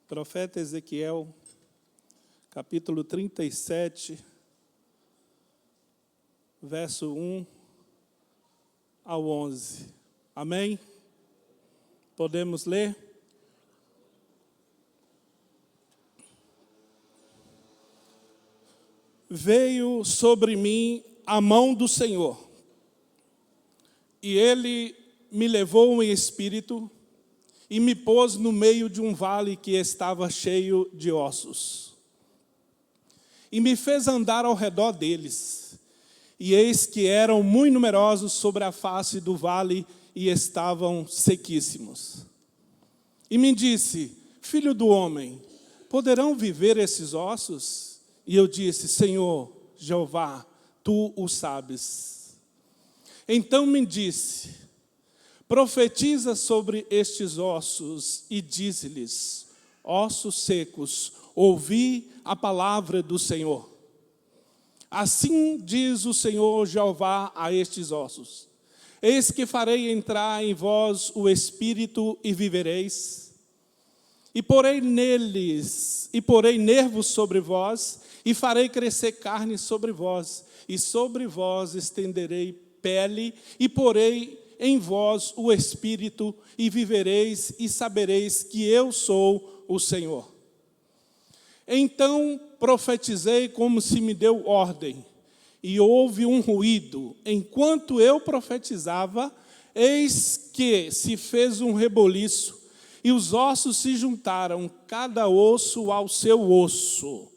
Profeta Ezequiel, capítulo 37, verso 1 ao 11. Amém? Podemos ler? Veio sobre mim a mão do Senhor, e Ele me levou em espírito e me pôs no meio de um vale que estava cheio de ossos. E me fez andar ao redor deles, e eis que eram muito numerosos sobre a face do vale e estavam sequíssimos. E me disse: filho do homem, poderão viver esses ossos? E eu disse: Senhor, Jeová, tu o sabes. Então me disse: profetiza sobre estes ossos e dize-lhes: ossos secos, ouvi a palavra do Senhor. Assim diz o Senhor Jeová a estes ossos: eis que farei entrar em vós o espírito e vivereis, e porei nervos sobre vós, e farei crescer carne sobre vós, e sobre vós estenderei pele, e porei em vós o Espírito, e vivereis, e sabereis que eu sou o Senhor. Então profetizei como se me deu ordem, e houve um ruído. Enquanto eu profetizava, eis que se fez um reboliço, e os ossos se juntaram, cada osso ao seu osso.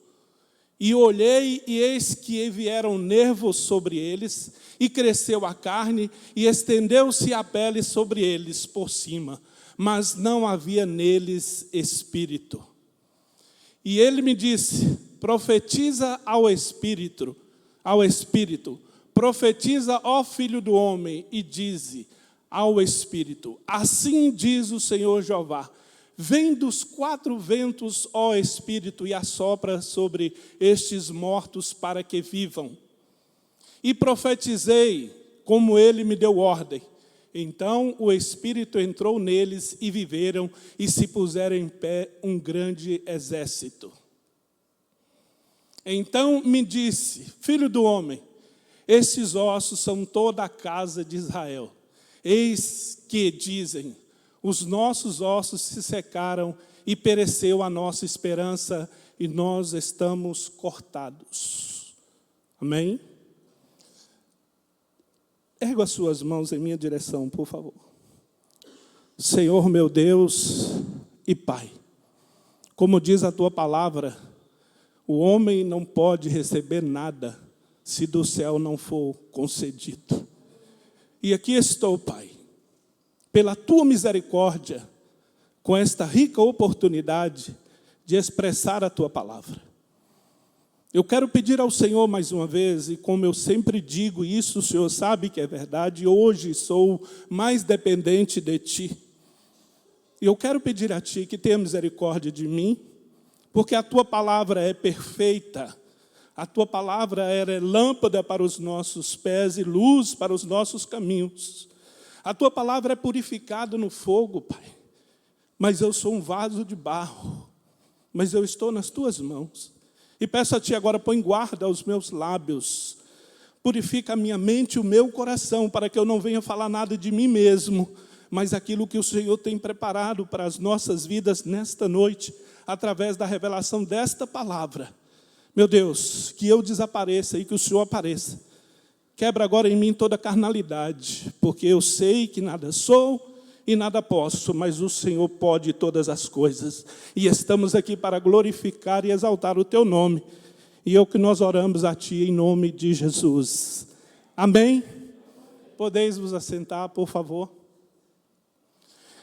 E olhei, e eis que vieram nervos sobre eles, e cresceu a carne, e estendeu-se a pele sobre eles por cima, mas não havia neles espírito. E ele me disse: profetiza ao espírito, profetiza, ó filho do homem, e dize ao espírito: assim diz o Senhor Jeová: vem dos quatro ventos, ó Espírito, e assopra sobre estes mortos para que vivam. E profetizei como ele me deu ordem. Então o Espírito entrou neles e viveram, e se puseram em pé um grande exército. Então me disse: filho do homem, estes ossos são toda a casa de Israel. Eis que dizem: os nossos ossos se secaram e pereceu a nossa esperança, e nós estamos cortados. Amém? Erga as suas mãos em minha direção, por favor. Senhor meu Deus e Pai, como diz a tua palavra, o homem não pode receber nada se do céu não for concedido. E aqui estou, Pai, pela tua misericórdia, com esta rica oportunidade de expressar a tua palavra. Eu quero pedir ao Senhor mais uma vez, e como eu sempre digo, isso o Senhor sabe que é verdade, hoje sou mais dependente de Ti. E eu quero pedir a Ti que tenha misericórdia de mim, porque a Tua palavra é perfeita, a Tua palavra é lâmpada para os nossos pés e luz para os nossos caminhos. A Tua palavra é purificada no fogo, Pai, mas eu sou um vaso de barro, mas eu estou nas Tuas mãos. E peço a Ti agora, põe guarda aos meus lábios, purifica a minha mente e o meu coração, para que eu não venha falar nada de mim mesmo, mas aquilo que o Senhor tem preparado para as nossas vidas nesta noite, através da revelação desta palavra. Meu Deus, que eu desapareça e que o Senhor apareça. Quebra agora em mim toda carnalidade, porque eu sei que nada sou e nada posso, mas o Senhor pode todas as coisas. E estamos aqui para glorificar e exaltar o Teu nome. E é o que nós oramos a Ti em nome de Jesus. Amém? Podeis vos assentar, por favor.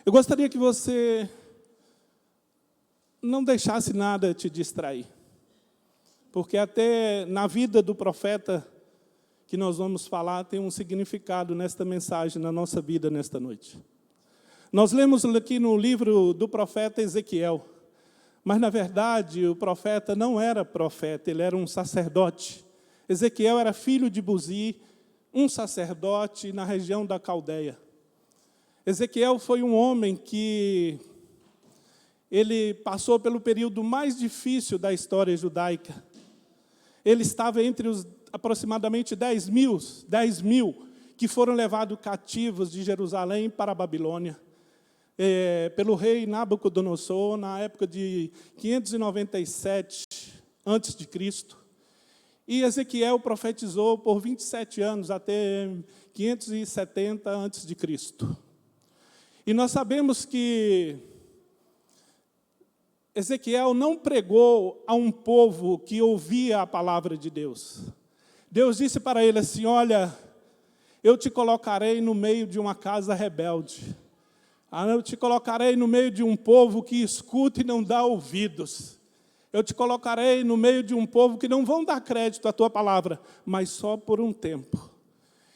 Eu gostaria que você não deixasse nada te distrair. Porque até na vida do profeta que nós vamos falar tem um significado nesta mensagem, na nossa vida nesta noite. Nós lemos aqui no livro do profeta Ezequiel, mas na verdade o profeta não era profeta, ele era um sacerdote. Ezequiel era filho de Buzi, um sacerdote na região da Caldeia. Ezequiel foi um homem que ele passou pelo período mais difícil da história judaica. Ele estava entre os aproximadamente 10 mil que foram levados cativos de Jerusalém para a Babilônia, pelo rei Nabucodonosor, na época de 597 a.C. E Ezequiel profetizou por 27 anos, até 570 a.C. E nós sabemos que Ezequiel não pregou a um povo que ouvia a palavra de Deus. Deus disse para ele assim: olha, eu te colocarei no meio de uma casa rebelde. Eu te colocarei no meio de um povo que escuta e não dá ouvidos. Eu te colocarei no meio de um povo que não vão dar crédito à tua palavra, mas só por um tempo.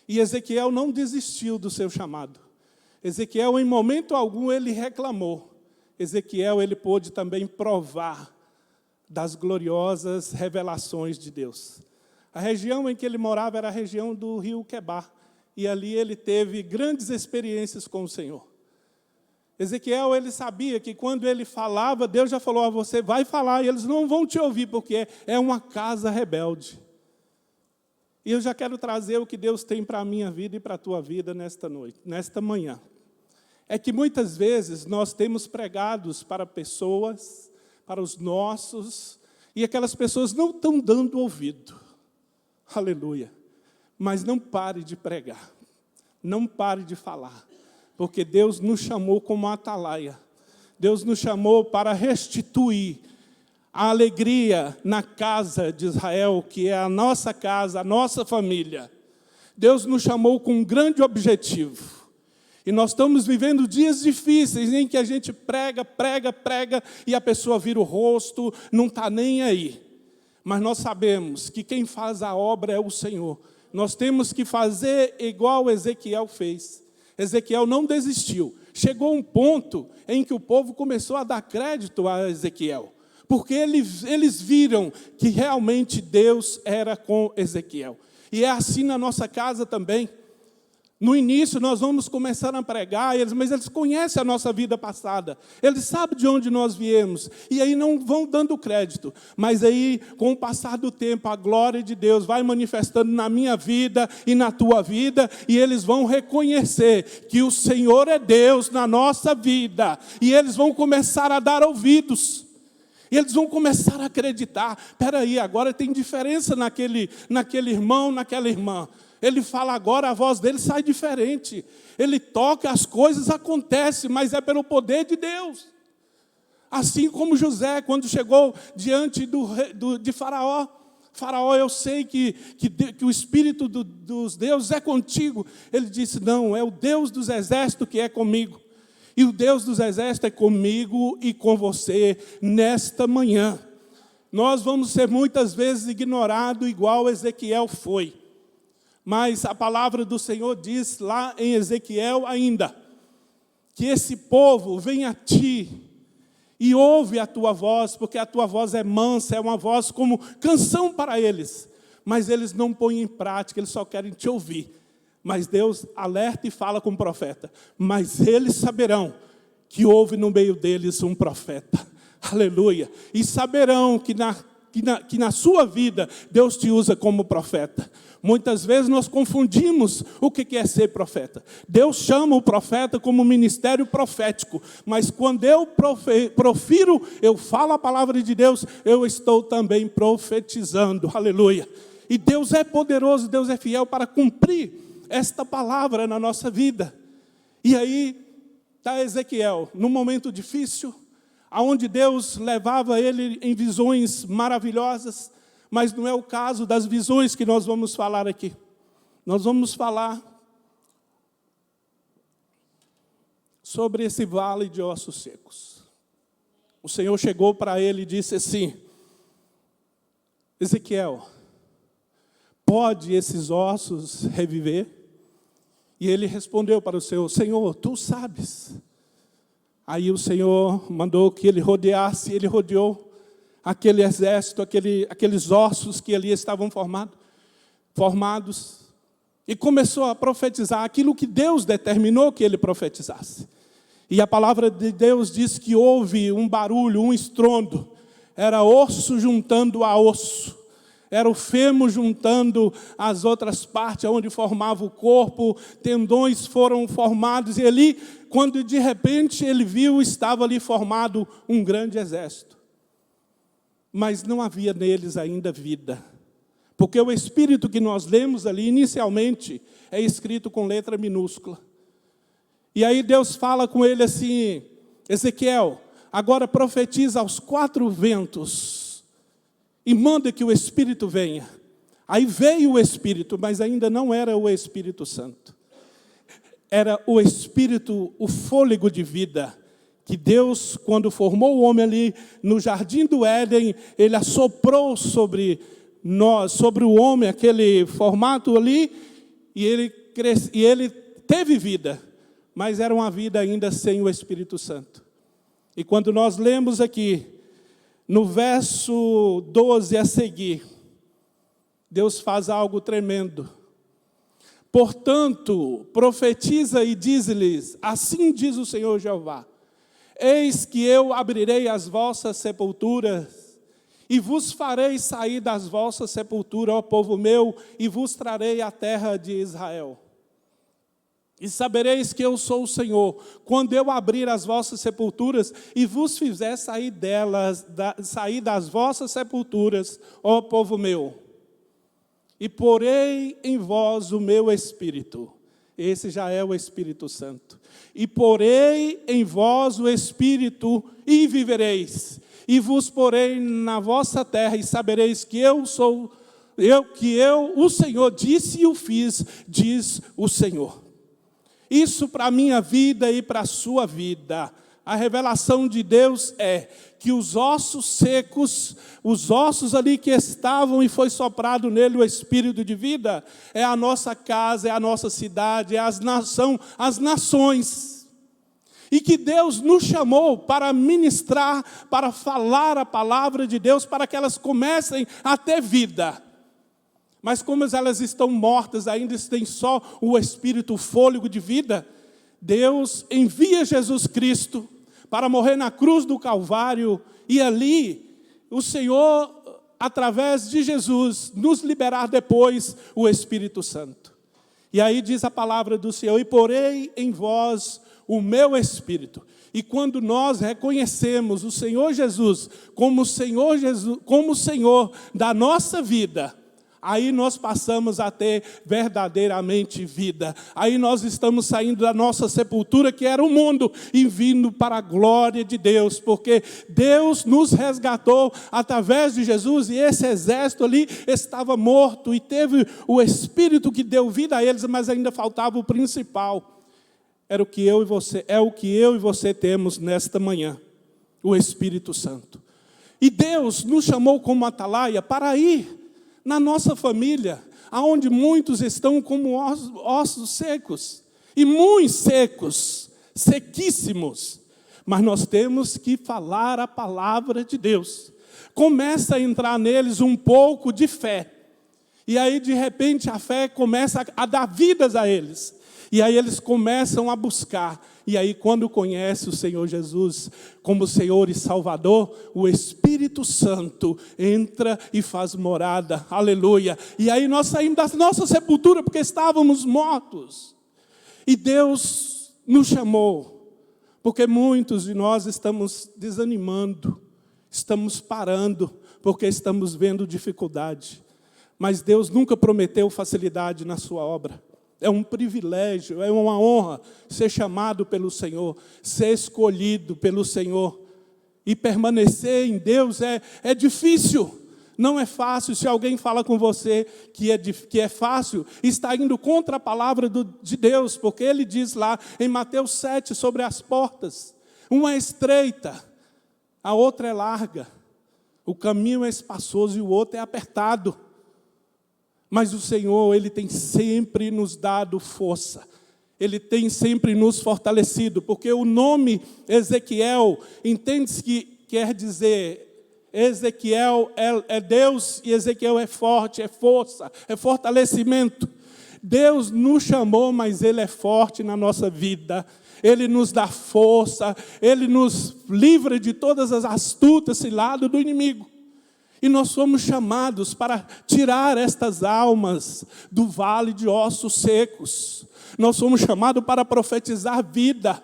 E Ezequiel não desistiu do seu chamado. Ezequiel, em momento algum, ele reclamou. Ezequiel, ele pôde também provar das gloriosas revelações de Deus. A região em que ele morava era a região do rio Quebar, e ali ele teve grandes experiências com o Senhor. Ezequiel, ele sabia que quando ele falava, Deus já falou: você vai falar, e eles não vão te ouvir, porque é uma casa rebelde. E eu já quero trazer o que Deus tem para a minha vida e para a tua vida nesta noite, nesta manhã. É que muitas vezes nós temos pregados para pessoas, para os nossos, e aquelas pessoas não estão dando ouvido. Aleluia. Mas não pare de pregar, não pare de falar, porque Deus nos chamou como atalaia. Deus nos chamou para restituir a alegria na casa de Israel, que é a nossa casa, a nossa família. Deus nos chamou com um grande objetivo. E nós estamos vivendo dias difíceis em que a gente prega, e a pessoa vira o rosto, não está nem aí. Mas nós sabemos que quem faz a obra é o Senhor. Nós temos que fazer igual Ezequiel fez. Ezequiel não desistiu. Chegou um ponto em que o povo começou a dar crédito a Ezequiel, porque eles viram que realmente Deus era com Ezequiel. E é assim na nossa casa também. No início, nós vamos começar a pregar, mas eles conhecem a nossa vida passada. Eles sabem de onde nós viemos. E aí não vão dando crédito. Mas aí, com o passar do tempo, a glória de Deus vai manifestando na minha vida e na tua vida. E eles vão reconhecer que o Senhor é Deus na nossa vida. E eles vão começar a dar ouvidos. E eles vão começar a acreditar. Espera aí, agora tem diferença naquele irmão, naquela irmã. Ele fala agora, a voz dele sai diferente. Ele toca, as coisas acontecem, mas é pelo poder de Deus. Assim como José, quando chegou diante de Faraó. Faraó, eu sei que o Espírito dos deuses é contigo. Ele disse: não, é o Deus dos exércitos que é comigo. E o Deus dos exércitos é comigo e com você nesta manhã. Nós vamos ser muitas vezes ignorados, igual Ezequiel foi. Mas a palavra do Senhor diz lá em Ezequiel ainda, que esse povo vem a ti e ouve a tua voz, porque a tua voz é mansa, é uma voz como canção para eles. Mas eles não põem em prática, eles só querem te ouvir. Mas Deus alerta e fala com o profeta. Mas eles saberão que houve no meio deles um profeta. Aleluia. E saberão que na sua vida Deus te usa como profeta. Muitas vezes nós confundimos o que é ser profeta. Deus chama o profeta como ministério profético, mas quando eu profiro, eu falo a palavra de Deus, eu estou também profetizando, aleluia. E Deus é poderoso, Deus é fiel para cumprir esta palavra na nossa vida. E aí está Ezequiel, num momento difícil, onde Deus levava ele em visões maravilhosas, mas não é o caso das visões que nós vamos falar aqui. Nós vamos falar sobre esse vale de ossos secos. O Senhor chegou para ele e disse assim: Ezequiel, pode esses ossos reviver? E ele respondeu para o Senhor: Senhor, tu sabes. Aí o Senhor mandou que ele rodeasse, ele rodeou aquele exército, aqueles ossos que ali estavam formados, e começou a profetizar aquilo que Deus determinou que ele profetizasse. E a palavra de Deus diz que houve um barulho, um estrondo. Era osso juntando a osso. Era o fêmur juntando as outras partes, onde formava o corpo. Tendões foram formados. E ali, quando de repente ele viu, estava ali formado um grande exército. Mas não havia neles ainda vida. Porque o Espírito que nós lemos ali, inicialmente, é escrito com letra minúscula. E aí Deus fala com ele assim: Ezequiel, agora profetiza aos 4 ventos e manda que o Espírito venha. Aí veio o Espírito, mas ainda não era o Espírito Santo. Era o Espírito, o fôlego de vida, que Deus, quando formou o homem ali no jardim do Éden, ele assoprou sobre o homem, aquele formato ali, e ele teve vida, mas era uma vida ainda sem o Espírito Santo. E quando nós lemos aqui, no verso 12 a seguir, Deus faz algo tremendo. Portanto, profetiza e diz-lhes, assim diz o Senhor Jeová, eis que eu abrirei as vossas sepulturas, e vos farei sair das vossas sepulturas, ó povo meu, e vos trarei a terra de Israel. E sabereis que eu sou o Senhor, quando eu abrir as vossas sepulturas, e vos fizer sair sair das vossas sepulturas, ó povo meu. E porei em vós o meu Espírito. Esse já é o Espírito Santo. E porei em vós o Espírito, e vivereis. E vos porei na vossa terra, e sabereis que eu sou, o Senhor, disse e o fiz, diz o Senhor. Isso para a minha vida e para a sua vida. A revelação de Deus é que os ossos secos, os ossos ali que estavam e foi soprado nele o Espírito de vida, é a nossa casa, é a nossa cidade, é as nações. E que Deus nos chamou para ministrar, para falar a palavra de Deus, para que elas comecem a ter vida. Mas como elas estão mortas, ainda têm só o Espírito, o fôlego de vida, Deus envia Jesus Cristo para morrer na cruz do Calvário, e ali o Senhor, através de Jesus, nos liberar depois o Espírito Santo. E aí diz a palavra do Senhor, e porei em vós o meu Espírito. E quando nós reconhecemos o Senhor Jesus como o Senhor da nossa vida, aí nós passamos a ter verdadeiramente vida. Aí nós estamos saindo da nossa sepultura, que era o mundo, e vindo para a glória de Deus, porque Deus nos resgatou através de Jesus, e esse exército ali estava morto, e teve o Espírito que deu vida a eles, mas ainda faltava o principal. É o que eu e você temos nesta manhã, o Espírito Santo. E Deus nos chamou como atalaia para ir na nossa família, aonde muitos estão como ossos secos, e muito secos, sequíssimos, mas nós temos que falar a palavra de Deus. Começa a entrar neles um pouco de fé, e aí de repente a fé começa a dar vidas a eles, e aí eles começam a buscar. E aí, quando conhece o Senhor Jesus como Senhor e Salvador, o Espírito Santo entra e faz morada. Aleluia. E aí nós saímos da nossa sepultura porque estávamos mortos. E Deus nos chamou, porque muitos de nós estamos desanimando, estamos parando, porque estamos vendo dificuldade. Mas Deus nunca prometeu facilidade na sua obra. É um privilégio, é uma honra ser chamado pelo Senhor, ser escolhido pelo Senhor. E permanecer em Deus é difícil, não é fácil. Se alguém fala com você que é fácil, está indo contra a palavra de Deus, porque Ele diz lá em Mateus 7 sobre as portas. Uma é estreita, a outra é larga. O caminho é espaçoso e o outro é apertado. Mas o Senhor, Ele tem sempre nos dado força. Ele tem sempre nos fortalecido. Porque o nome Ezequiel, entende-se que quer dizer, Ezequiel é Deus e Ezequiel é forte, é força, é fortalecimento. Deus nos chamou, mas Ele é forte na nossa vida. Ele nos dá força, Ele nos livra de todas as astutas ciladas do inimigo. E nós somos chamados para tirar estas almas do vale de ossos secos. Nós somos chamados para profetizar vida.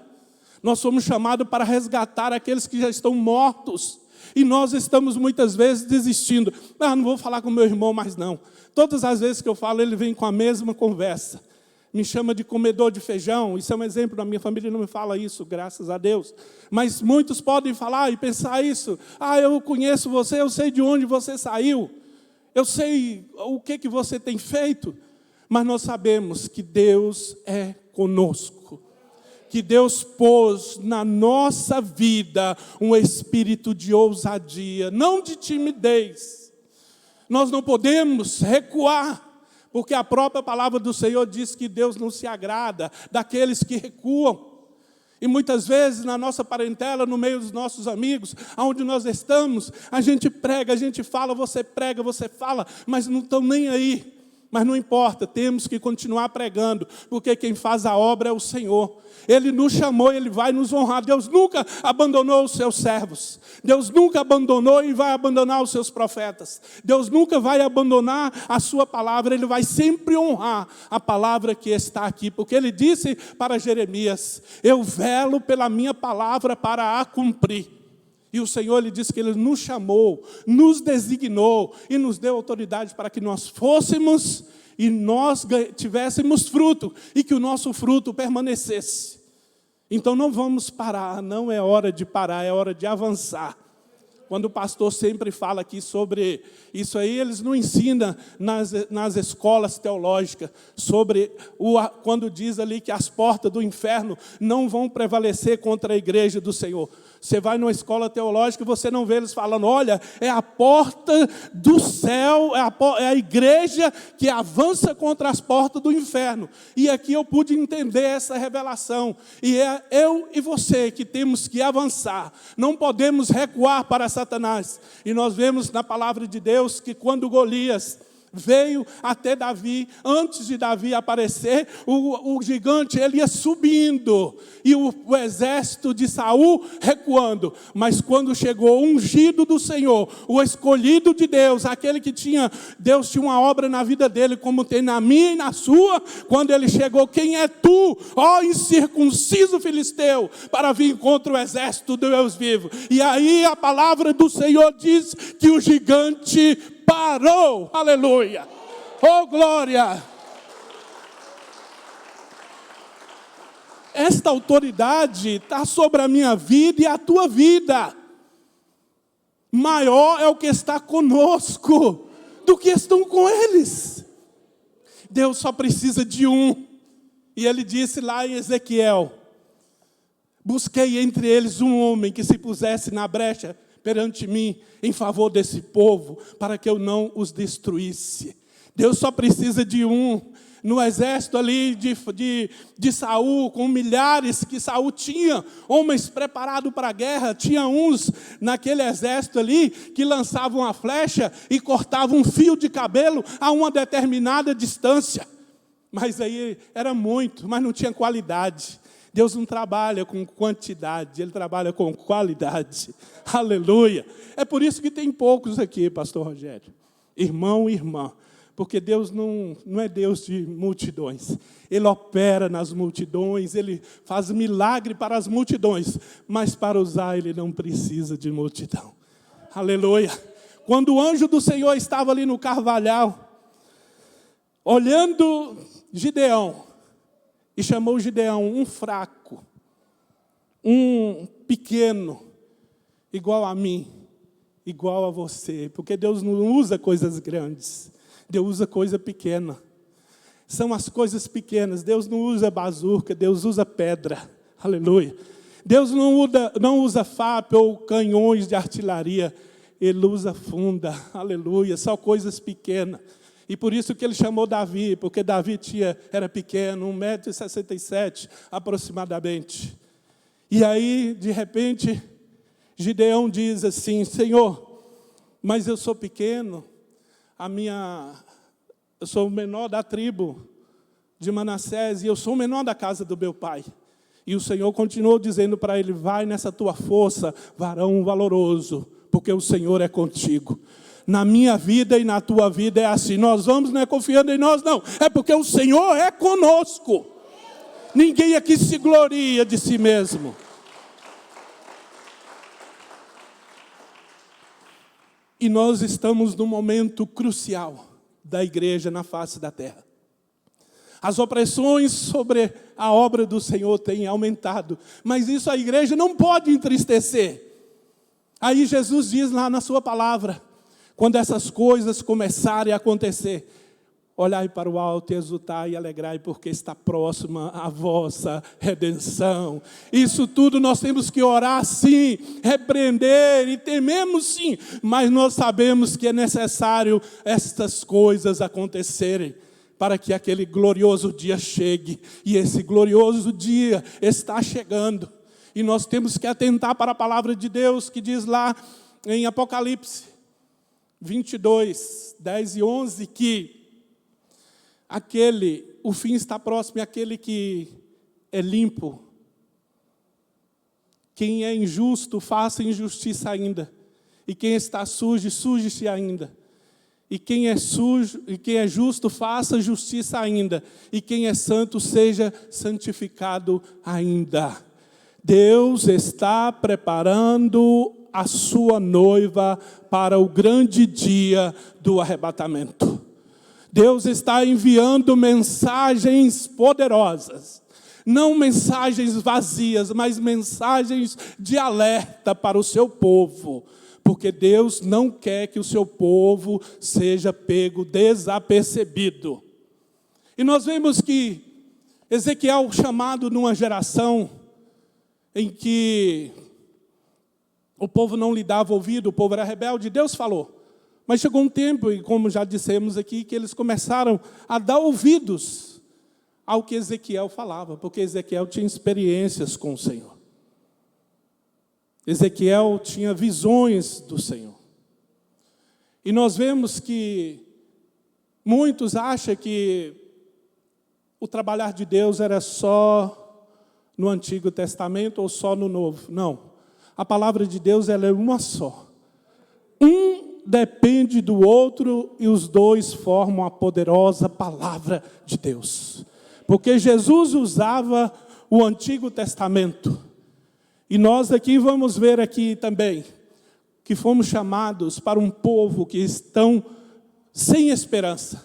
Nós somos chamados para resgatar aqueles que já estão mortos. E nós estamos muitas vezes desistindo. Não vou falar com meu irmão mais não. Todas as vezes que eu falo, ele vem com a mesma conversa. Me chama de comedor de feijão. Isso é um exemplo, na minha família não me fala isso, graças a Deus. Mas muitos podem falar e pensar isso. Eu conheço você, eu sei de onde você saiu. Eu sei o que você tem feito. Mas nós sabemos que Deus é conosco. Que Deus pôs na nossa vida um espírito de ousadia, não de timidez. Nós não podemos recuar, porque a própria palavra do Senhor diz que Deus não se agrada daqueles que recuam. E muitas vezes na nossa parentela, no meio dos nossos amigos, onde nós estamos, a gente prega, a gente fala, você prega, você fala, mas não estão nem aí. Mas não importa, temos que continuar pregando, porque quem faz a obra é o Senhor. Ele nos chamou, Ele vai nos honrar. Deus nunca abandonou os seus servos. Deus nunca abandonou e vai abandonar os seus profetas. Deus nunca vai abandonar a sua palavra. Ele vai sempre honrar a palavra que está aqui. Porque Ele disse para Jeremias, eu velo pela minha palavra para a cumprir. E o Senhor, Ele disse que Ele nos chamou, nos designou e nos deu autoridade para que nós fôssemos e nós tivéssemos fruto e que o nosso fruto permanecesse. Então não vamos parar, não é hora de parar, é hora de avançar. Quando o pastor sempre fala aqui sobre isso aí, eles não ensinam nas escolas teológicas, quando diz ali que as portas do inferno não vão prevalecer contra a igreja do Senhor. Você vai numa escola teológica e você não vê eles falando, olha, é a porta do céu, é a igreja que avança contra as portas do inferno. E aqui eu pude entender essa revelação. E é eu e você que temos que avançar. Não podemos recuar para Satanás. E nós vemos na palavra de Deus que quando Golias veio até Davi, antes de Davi aparecer, o gigante ele ia subindo, e o exército de Saul recuando. Mas quando chegou o ungido do Senhor, o escolhido de Deus, aquele que Deus tinha uma obra na vida dele, como tem na minha e na sua, quando ele chegou, quem é tu, ó incircunciso filisteu, para vir contra o exército do Deus vivo? E aí a palavra do Senhor diz que o gigante parou, aleluia, oh glória. Esta autoridade está sobre a minha vida e a tua vida. Maior é o que está conosco do que estão com eles. Deus só precisa de um. E Ele disse lá em Ezequiel, busquei entre eles um homem que se pusesse na brecha perante mim, em favor desse povo, para que eu não os destruísse. Deus só precisa de um. No exército ali de Saul, com milhares que Saul tinha, homens preparados para a guerra, tinha uns naquele exército ali, que lançavam a flecha e cortavam um fio de cabelo a uma determinada distância. Mas aí era muito, mas não tinha qualidade. Deus não trabalha com quantidade, Ele trabalha com qualidade. Aleluia. É por isso que tem poucos aqui, pastor Rogério. Irmão e irmã. Porque Deus não é Deus de multidões. Ele opera nas multidões, Ele faz milagre para as multidões. Mas para usar, Ele não precisa de multidão. Aleluia. Quando o anjo do Senhor estava ali no carvalhal, olhando Gideão, e chamou Gideão um fraco, um pequeno, igual a mim, igual a você. Porque Deus não usa coisas grandes, Deus usa coisa pequena. São as coisas pequenas. Deus não usa bazuca, Deus usa pedra. Aleluia. Deus não usa FAP ou canhões de artilharia, Ele usa funda. Aleluia. Só coisas pequenas. E por isso que Ele chamou Davi, porque Davi era pequeno, 1,67 m aproximadamente. E aí, de repente, Gideão diz assim, Senhor, mas eu sou pequeno, eu sou o menor da tribo, de Manassés, e eu sou o menor da casa do meu pai. E o Senhor continuou dizendo para ele, vai nessa tua força, varão valoroso, porque o Senhor é contigo. Na minha vida e na tua vida é assim, nós vamos não é confiando em nós não, é porque o Senhor é conosco. Ninguém aqui se gloria de si mesmo. E nós estamos num momento crucial da igreja na face da terra. As opressões sobre a obra do Senhor têm aumentado, mas isso a igreja não pode entristecer. Aí Jesus diz lá na sua palavra, quando essas coisas começarem a acontecer, olhai para o alto e exultai e alegrai, porque está próxima a vossa redenção. Isso tudo nós temos que orar sim, repreender e tememos sim, mas nós sabemos que é necessário estas coisas acontecerem, para que aquele glorioso dia chegue, e esse glorioso dia está chegando. E nós temos que atentar para a palavra de Deus, que diz lá em Apocalipse 22, 10 e 11, que o fim está próximo, e aquele que é limpo, quem é injusto, faça injustiça ainda, e quem está sujo, suje-se ainda. E quem é sujo, e quem é justo, faça justiça ainda. E quem é santo, seja santificado ainda. Deus está preparando a sua noiva para o grande dia do arrebatamento. Deus está enviando mensagens poderosas. Não mensagens vazias, mas mensagens de alerta para o seu povo. Porque Deus não quer que o seu povo seja pego desapercebido. E nós vemos que Ezequiel, chamado numa geração em que o povo não lhe dava ouvido, o povo era rebelde, Deus falou. Mas chegou um tempo, e como já dissemos aqui, que eles começaram a dar ouvidos ao que Ezequiel falava, porque Ezequiel tinha experiências com o Senhor. Ezequiel tinha visões do Senhor. E nós vemos que muitos acham que o trabalhar de Deus era só no Antigo Testamento ou só no Novo. Não. A palavra de Deus ela é uma só. Um depende do outro e os dois formam a poderosa palavra de Deus. Porque Jesus usava o Antigo Testamento. E nós aqui vamos ver aqui também que fomos chamados para um povo que estão sem esperança.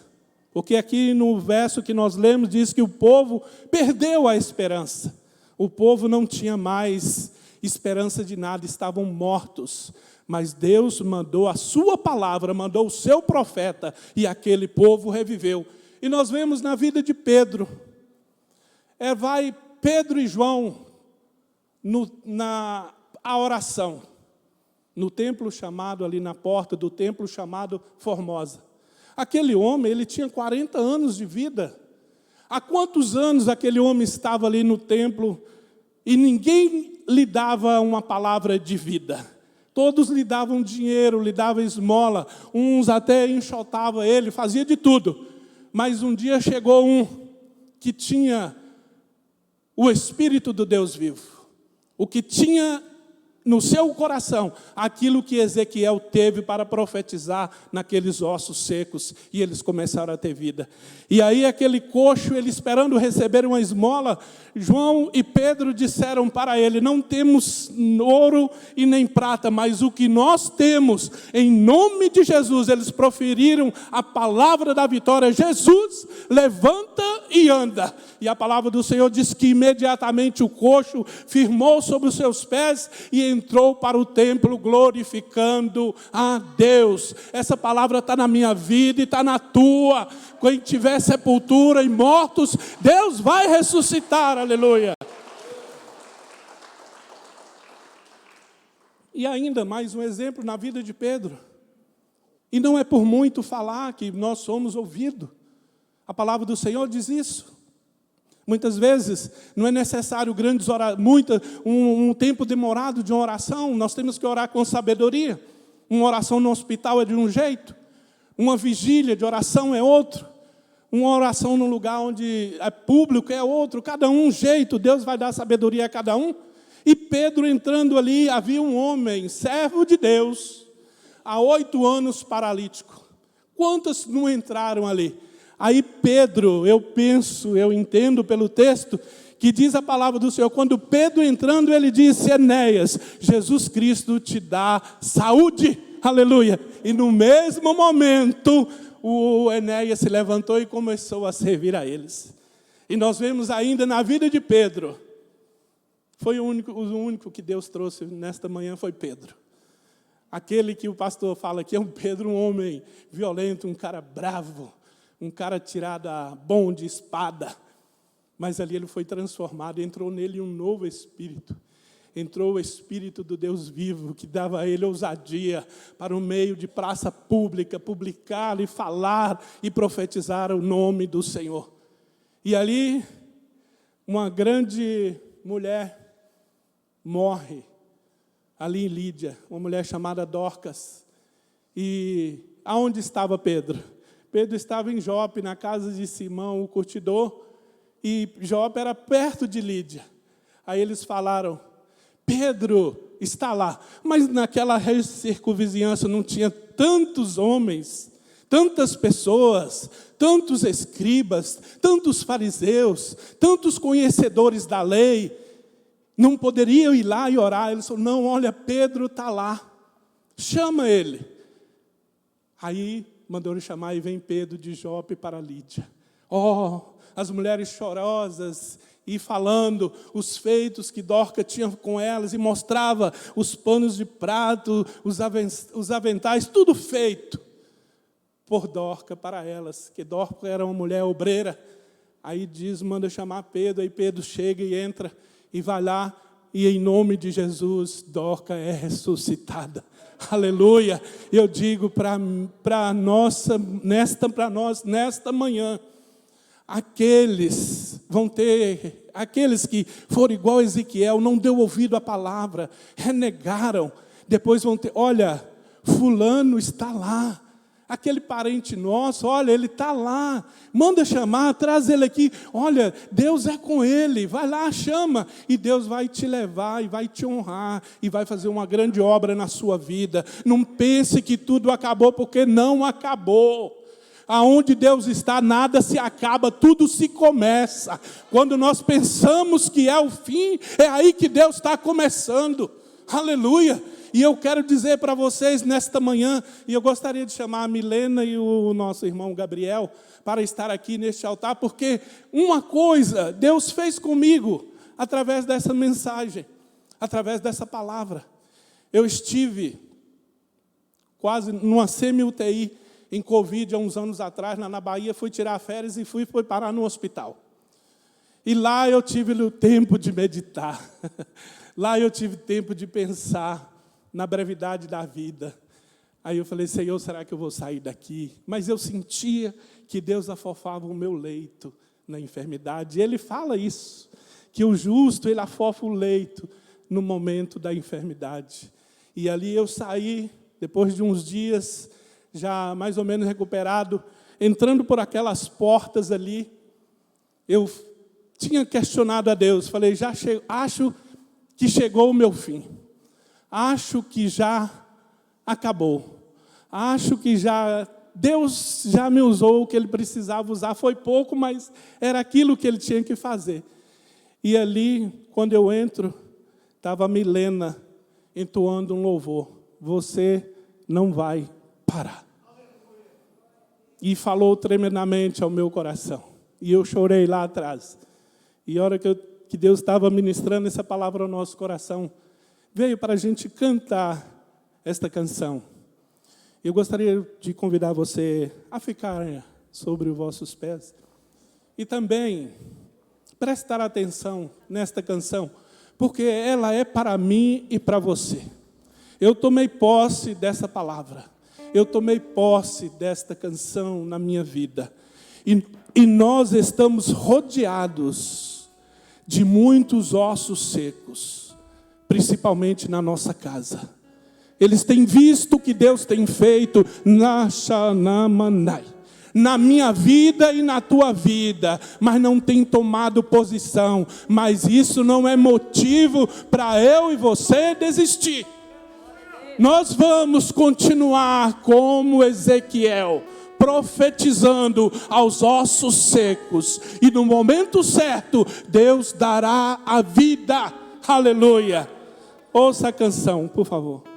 Porque aqui no verso que nós lemos diz que o povo perdeu a esperança. O povo não tinha mais esperança de nada, estavam mortos. Mas Deus mandou a sua palavra, mandou o seu profeta e aquele povo reviveu. E nós vemos na vida de Pedro. Vai Pedro e João na oração, no templo chamado, ali na porta do templo chamado Formosa. Aquele homem, ele tinha 40 anos de vida. Há quantos anos aquele homem estava ali no templo e ninguém lhe dava uma palavra de vida? Todos lhe davam dinheiro, lhe davam esmola, uns até enxotavam ele, fazia de tudo. Mas um dia chegou um que tinha o Espírito do Deus vivo. O que tinha no seu coração, aquilo que Ezequiel teve para profetizar naqueles ossos secos, e eles começaram a ter vida. E aí aquele coxo, ele esperando receber uma esmola, João e Pedro disseram para ele, não temos ouro e nem prata, mas o que nós temos, em nome de Jesus, eles proferiram a palavra da vitória, Jesus, levanta e anda. E a palavra do Senhor diz que imediatamente o coxo firmou sobre os seus pés e entrou para o templo glorificando a Deus. Essa palavra está na minha vida e está na tua. Quando tiver sepultura e mortos, Deus vai ressuscitar, aleluia. E ainda mais um exemplo na vida de Pedro. E não é por muito falar que nós somos ouvidos. A palavra do Senhor diz isso. Muitas vezes não é necessário um tempo demorado de uma oração. Nós temos que orar com sabedoria. Uma oração no hospital é de um jeito. Uma vigília de oração é outro. Uma oração num lugar onde é público, é outro, cada um jeito, Deus vai dar sabedoria a cada um. E Pedro entrando ali, havia um homem, servo de Deus, há 8 anos paralítico. Quantos não entraram ali? Aí Pedro, eu entendo pelo texto, que diz a palavra do Senhor, quando Pedro entrando, ele disse: Enéas, Jesus Cristo te dá saúde, aleluia. E no mesmo momento, o Enéas se levantou e começou a servir a eles. E nós vemos ainda na vida de Pedro, foi o único que Deus trouxe nesta manhã foi Pedro. Aquele que o pastor fala que é um Pedro, um homem violento, um cara bravo, um cara tirado a bom de espada. Mas ali ele foi transformado, entrou nele um novo espírito. Entrou o Espírito do Deus vivo, que dava a ele ousadia para o meio de praça pública, publicar e falar e profetizar o nome do Senhor. E ali, uma grande mulher morre, ali em Lídia, uma mulher chamada Dorcas. E aonde estava Pedro? Pedro estava em Jope, na casa de Simão, o curtidor, e Jope era perto de Lídia. Aí eles falaram: Pedro está lá. Mas naquela circunvizinhança não tinha tantos homens, tantas pessoas, tantos escribas, tantos fariseus, tantos conhecedores da lei. Não poderiam ir lá e orar. Eles falaram: não, olha, Pedro está lá. Chama ele. Aí mandou ele chamar e vem Pedro de Jope para Lídia. As mulheres chorosas e falando os feitos que Dorcas tinha com elas, e mostrava os panos de prato, os aventais, tudo feito por Dorcas para elas, que Dorcas era uma mulher obreira. Aí manda chamar Pedro, aí Pedro chega e entra, e vai lá, e em nome de Jesus, Dorcas é ressuscitada. Aleluia! Eu digo para nós, nesta manhã, aqueles que foram igual a Ezequiel, não deu ouvido à palavra, renegaram, depois vão ter: olha, fulano está lá, aquele parente nosso, olha, ele está lá, manda chamar, traz ele aqui, olha, Deus é com ele, vai lá, chama, e Deus vai te levar, e vai te honrar, e vai fazer uma grande obra na sua vida. Não pense que tudo acabou, porque não acabou. Aonde Deus está, nada se acaba, tudo se começa. Quando nós pensamos que é o fim, é aí que Deus está começando. Aleluia! E eu quero dizer para vocês nesta manhã, e eu gostaria de chamar a Milena e o nosso irmão Gabriel para estar aqui neste altar, porque uma coisa Deus fez comigo através dessa mensagem, através dessa palavra. Eu estive quase numa semi-UTI, em Covid, há uns anos atrás, na Bahia, fui tirar férias e fui parar no hospital. E lá eu tive o tempo de meditar. Lá eu tive tempo de pensar na brevidade da vida. Aí eu falei: Senhor, será que eu vou sair daqui? Mas eu sentia que Deus afofava o meu leito na enfermidade. E Ele fala isso, que o justo, ele afofa o leito no momento da enfermidade. E ali eu saí, depois de uns dias, já mais ou menos recuperado, entrando por aquelas portas ali, eu tinha questionado a Deus, falei: acho que chegou o meu fim, acho que já acabou, acho que Deus já me usou o que Ele precisava usar, foi pouco, mas era aquilo que Ele tinha que fazer. E ali, quando eu entro, estava a Milena entoando um louvor: você não vai parar. E falou tremendamente ao meu coração. E eu chorei lá atrás. E a hora que Deus estava ministrando essa palavra ao nosso coração, veio para a gente cantar esta canção. Eu gostaria de convidar você a ficar sobre os vossos pés. E também prestar atenção nesta canção, porque ela é para mim e para você. Eu tomei posse dessa palavra. Eu tomei posse desta canção na minha vida. E nós estamos rodeados de muitos ossos secos, principalmente na nossa casa. Eles têm visto o que Deus tem feito na Xanamanai. na minha vida e na tua vida, mas não tem tomado posição. Mas isso não é motivo para eu e você desistir. Nós vamos continuar como Ezequiel, profetizando aos ossos secos. E no momento certo, Deus dará a vida. Aleluia. Ouça a canção, por favor.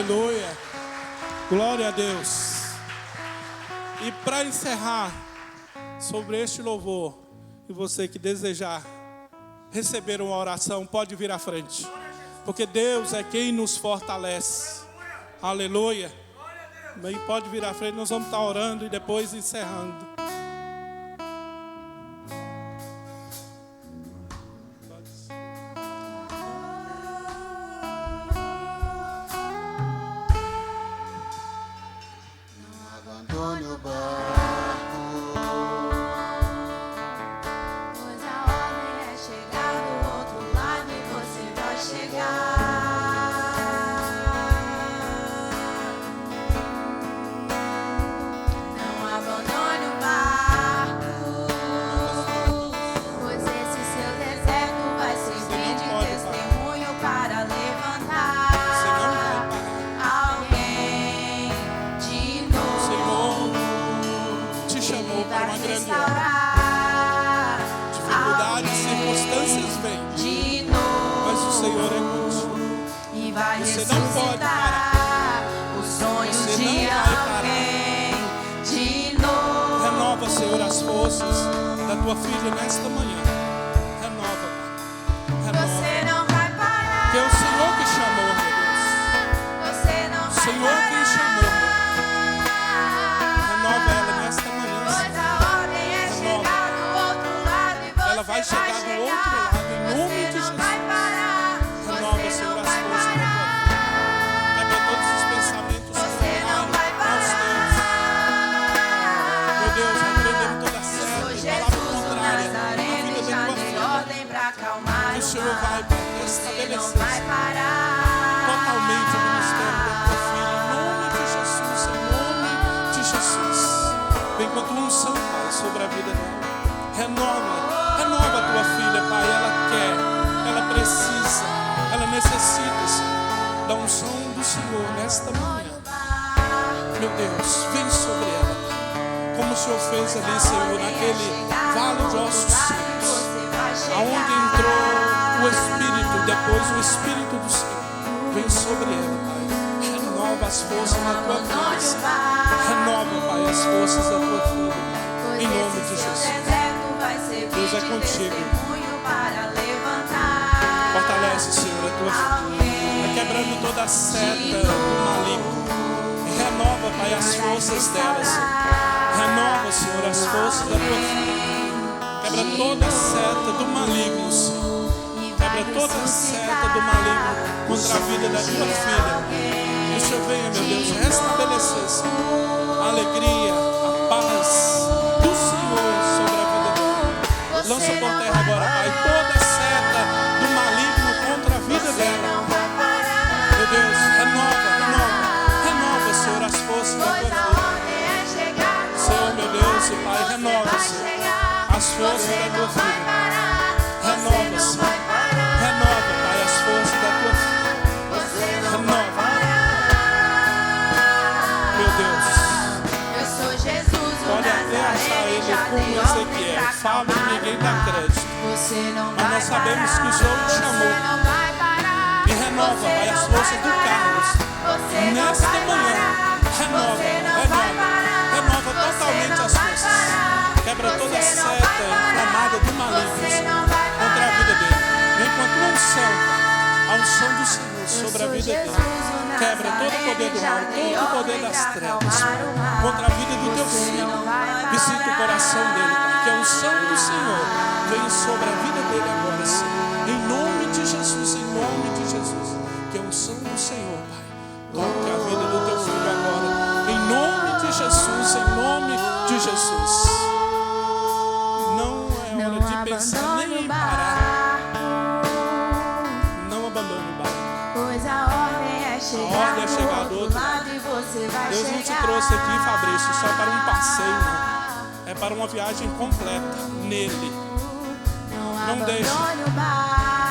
Aleluia. Glória a Deus. E para encerrar sobre este louvor, e você que desejar receber uma oração, pode vir à frente. Porque Deus é quem nos fortalece. Aleluia. Bem, pode vir à frente, nós vamos estar orando e depois encerrando.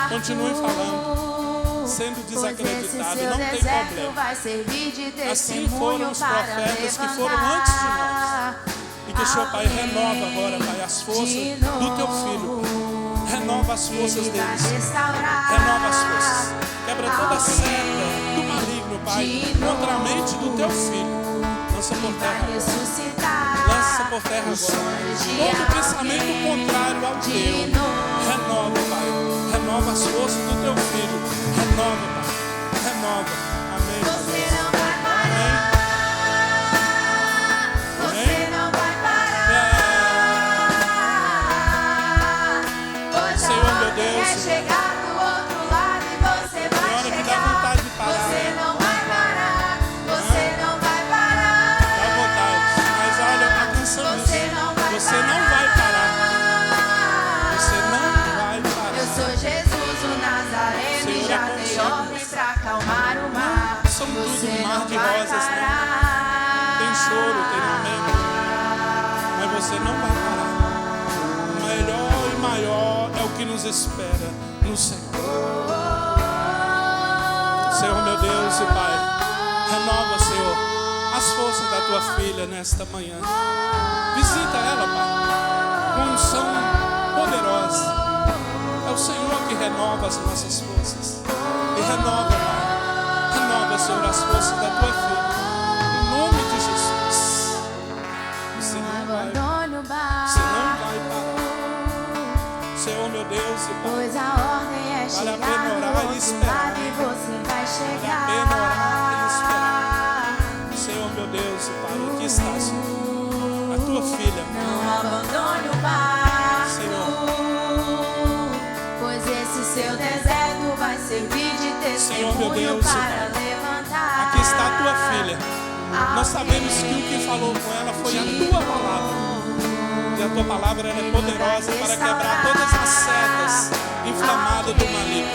Continue falando, sendo desacreditado, não tem problema. Assim foram os profetas que foram antes de nós. E que o Senhor, Pai, renova agora, Pai, as forças do Teu Filho. Renova as forças deles. Renova as forças. Quebra toda a seta do maligno, Pai, contra a mente do Teu Filho. Lança por terra agora. Lança por terra agora. Todo pensamento contrário ao Teu. Renova, Pai. Renova as forças do Teu Filho. Renova, Pai. Renova. Amém. Amém. são tudo mar de rosas, não. Tem choro, tem lamento, mas você não vai parar. O melhor e maior é o que nos espera no Senhor. Senhor, meu Deus e Pai, renova, Senhor, as forças da tua filha nesta manhã. Visita ela, Pai, com unção poderosa. É o Senhor que renova as nossas forças. E renova, Pai, renova, Senhor, as forças da tua filha. Em nome de Jesus. Você não vai parar. Senhor, meu Deus e Pai, pois a ordem é chegar vale a pena orar e esperar. E você vai chegar. Vale a pena orar e esperar. Senhor, meu Deus e Pai, aqui está, Senhor, a tua filha. Não abandone o barco, Senhor, pois esse seu deserto vai servir de testemunho, Senhor, meu Deus, para Pai, levantar. aqui está a tua filha. Nós sabemos que o que falou com ela foi a tua palavra. E a tua palavra ela é poderosa para quebrar todas as setas inflamadas do maligno.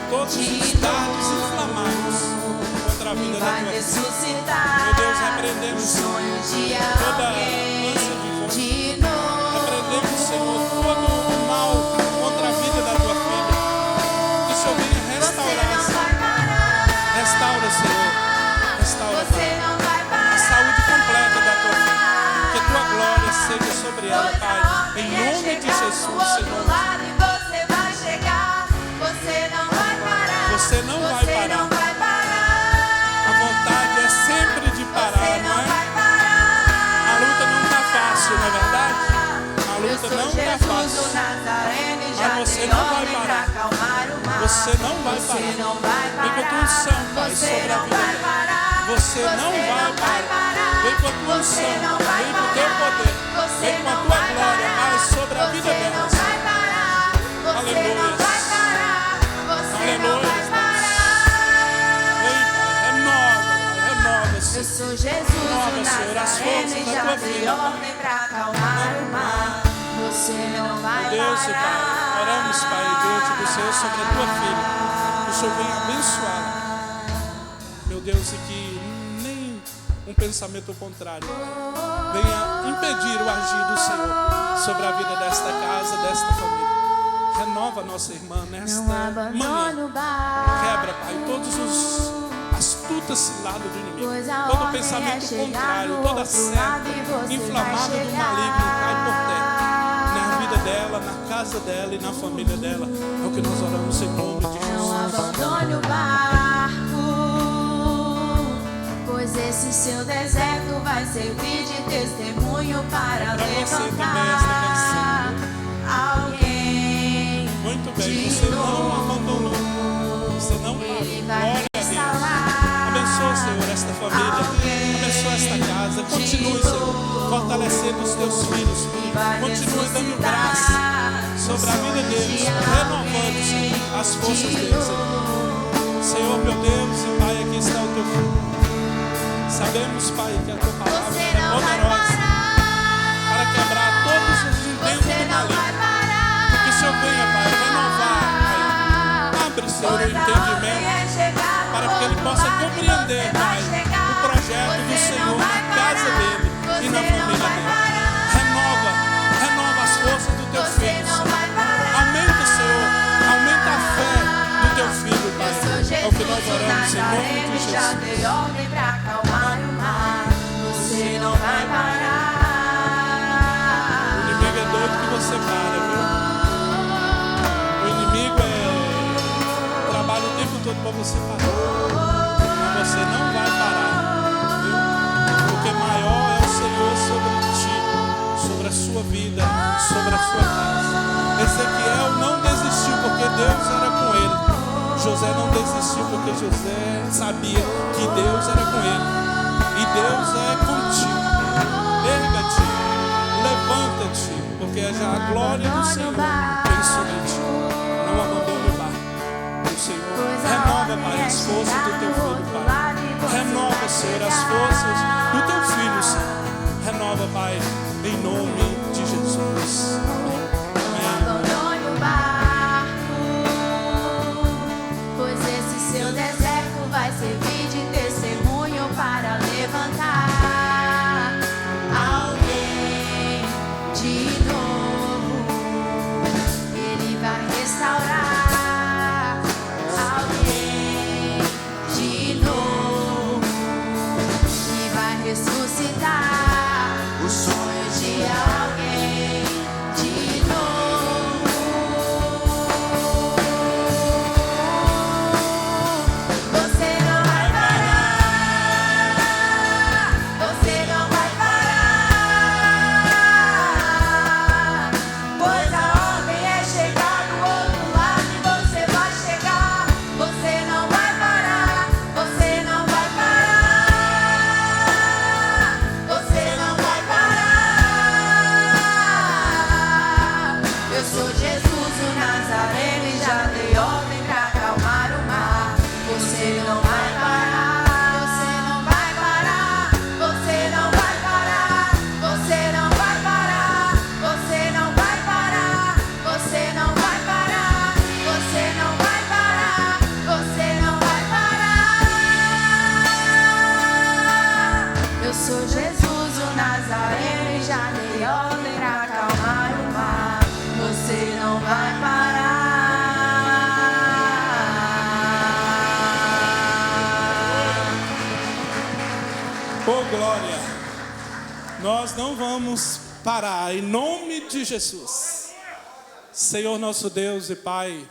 Todos os dardos inflamados contra a vida da tua filha. Meu Deus, repreendemos toda ânsia de fome. Repreendemos, Senhor, todo o mal contra a vida da tua filha. Que o Senhor venha restaurar. Restaura, Senhor. Restaura, Pai, a saúde completa da tua filha. Que a tua glória seja sobre ela, Pai. Em nome de Jesus, Senhor. Você não vai parar. A vontade é sempre de parar, não é? A luta não está fácil, não é verdade? A luta não está fácil. Mas você não vai parar. Você não vai parar. Vem com a tua unção, Pai, sobre a vida dela. Você não vai parar. Vem com a tua unção, vem com o teu poder, vem com a tua glória, Pai, sobre a vida delas. Aleluia. Aleluia. Renova, Senhor. Eu sou Jesus, Renova, Senhor, as forças da tua vida. Você não vai Deus e Pai, oramos, Pai, diante do Senhor sobre a tua filha. Que o Senhor venha abençoá-la. Meu Deus, e que nem um pensamento contrário venha impedir o agir do Senhor sobre a vida desta casa, desta família. Renova a nossa irmã nesta manhã. Quebra, Pai, todos os astutas ciladas do inimigo. Todo pensamento contrário, toda seta inflamada do maligno cai por terra. Na vida dela, na casa dela e na família dela. É o que nós oramos em nome de Jesus. Não abandone o barco, pois esse seu deserto vai servir de testemunho para levantar alguém. Muito bem, você não abandonou. Você não parou. Glória a Deus. Abençoa, Senhor, esta família. Abençoa esta casa. Continue, Senhor, fortalecendo os teus filhos. Continue dando graça sobre a vida deles, renovando, Senhor, as forças deles. Senhor, meu Deus e Pai, aqui está o teu filho. Sabemos, Pai, que a tua palavra é poderosa para quebrar todos os intentos do maligno. Que o Senhor venha, Pai, renovar, Pai. Abre, Senhor, o entendimento para que ele possa compreender, Pai, o projeto do Senhor na casa dele e na família dele. Renova as forças do teu filho, Senhor. Aumenta, Senhor, aumenta a fé do teu filho, Pai. É o que nós oramos em nome de Jesus. Você não vai parar. O inimigo é doido que você para, viu? O inimigo trabalha o tempo todo para você parar. Mas você não vai parar, viu? Porque maior é o Senhor sobre ti, sobre a sua vida, sobre a sua casa. Ezequiel não desistiu porque Deus era com ele. José não desistiu porque José sabia que Deus era com ele. E Deus é contigo. Erga-te, levanta-te, porque é já a glória do Senhor vem sobre ti. Não abandone o barco. O Senhor renova, Pai, as forças do teu filho, Pai. Renova, Senhor, as forças do teu filho, Senhor. Renova, Pai, em nome de Jesus. Abandone o barco, pois esse seu deserto vai servir de glória. Nós não vamos parar, em nome de Jesus. Senhor nosso Deus e Pai,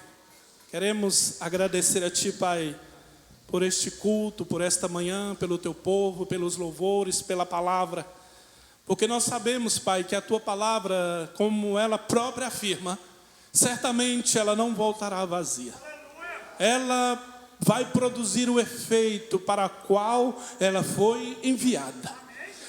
queremos agradecer a Ti, Pai, por este culto, por esta manhã, pelo Teu povo, pelos louvores, pela palavra. Porque nós sabemos, Pai, que a Tua palavra, como ela própria afirma, certamente ela não voltará vazia. Ela vai produzir o efeito para o qual ela foi enviada.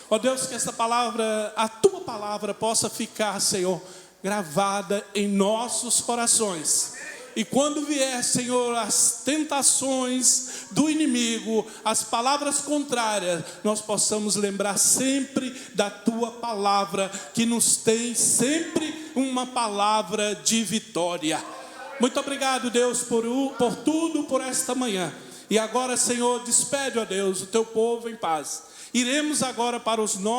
Ó Deus, que essa palavra, a Tua palavra possa ficar, Senhor, gravada em nossos corações. E quando vier, Senhor, as tentações do inimigo, as palavras contrárias, nós possamos lembrar sempre da Tua palavra, que nos tem sempre uma palavra de vitória. Muito obrigado, Deus, por tudo, por esta manhã. E agora, Senhor, despede, ó Deus, o Teu povo em paz. Iremos agora para os nossos